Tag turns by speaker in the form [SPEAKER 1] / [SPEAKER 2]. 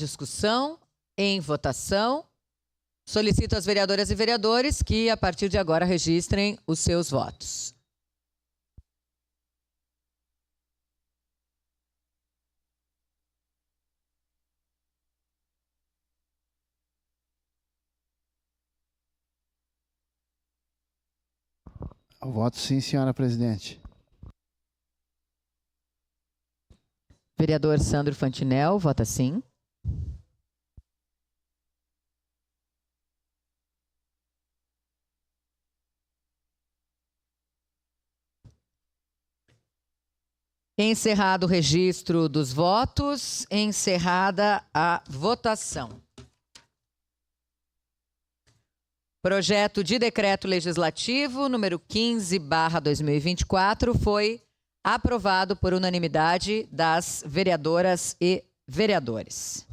[SPEAKER 1] discussão, em votação. Solicito às vereadoras e vereadores que, a partir de agora, registrem os seus votos.
[SPEAKER 2] Eu voto sim, senhora presidente.
[SPEAKER 1] Vereador Sandro Fantinel, vota sim. Encerrado o registro dos votos, encerrada a votação. Projeto de decreto legislativo número 15/2024 foi aprovado por unanimidade das vereadoras e vereadores.